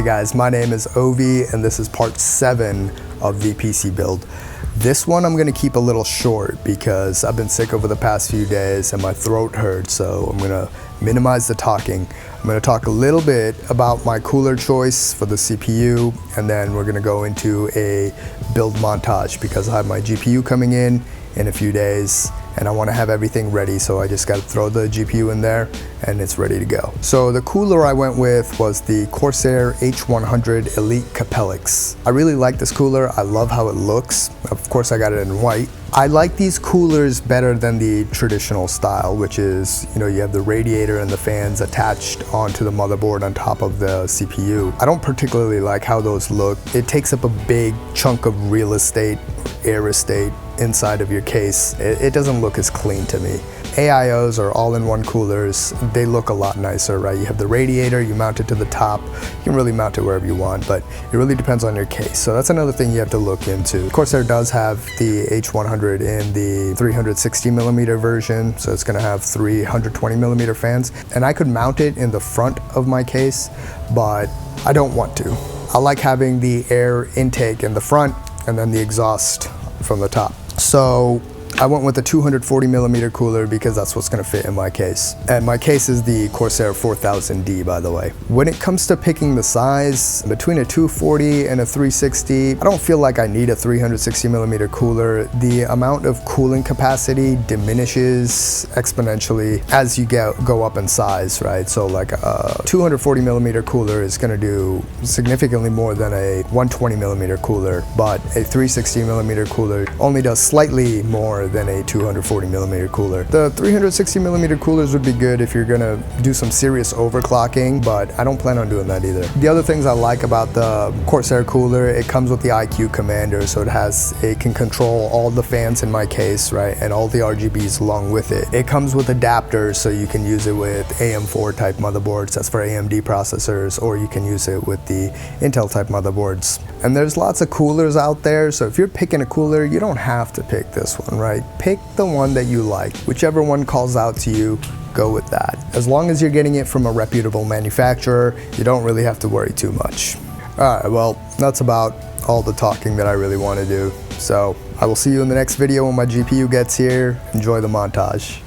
Hey guys, my name is Ovi and this is part 7 of the PC build. This one I'm gonna keep a little short because I've been sick over the past few days and my throat hurts, so I'm gonna minimize the talking. I'm gonna talk a little bit about my cooler choice for the CPU, and then we're gonna go into a build montage because I have my GPU coming in a few days and I want to have everything ready, so I just got to throw the GPU in there and it's ready to go. So the cooler I went with was the Corsair H100 Elite Capellix. I really like this cooler. I love how it looks. Of course I got it in white. I like these coolers better than the traditional style, which is, you have the radiator and the fans attached onto the motherboard on top of the CPU. I don't particularly like how those look. It takes up a big chunk of real estate, air estate inside of your case. It doesn't look as clean to me. AIOs are all-in-one coolers. They look a lot nicer, right? You have the radiator, you mount it to the top. You can really mount it wherever you want, but it really depends on your case. So that's another thing you have to look into. Corsair does have the H100 in the 360mm version, so it's gonna have 320mm fans. And I could mount it in the front of my case, but I don't want to. I like having the air intake in the front and then the exhaust from the top. So I went with a 240mm cooler because that's what's gonna fit in my case. And my case is the Corsair 4000D, by the way. When it comes to picking the size, between a 240 and a 360, I don't feel like I need a 360mm cooler. The amount of cooling capacity diminishes exponentially as you go up in size, right? So like a 240mm cooler is gonna do significantly more than a 120mm cooler, but a 360mm cooler only does slightly more than a 240mm cooler. The 360mm coolers would be good if you're gonna do some serious overclocking, but I don't plan on doing that either. The other things I like about the Corsair cooler, it comes with the IQ commander, so it can control all the fans in my case, right, and all the RGBs along with it. It comes with adapters, so you can use it with AM4 type motherboards, that's for AMD processors, or you can use it with the Intel type motherboards. And there's lots of coolers out there, so if you're picking a cooler, you don't have to pick this one, right? Pick the one that you like. Whichever one calls out to you, go with that. As long as you're getting it from a reputable manufacturer, you don't really have to worry too much. All right, well, that's about all the talking that I really want to do. So I will see you in the next video when my GPU gets here. Enjoy the montage.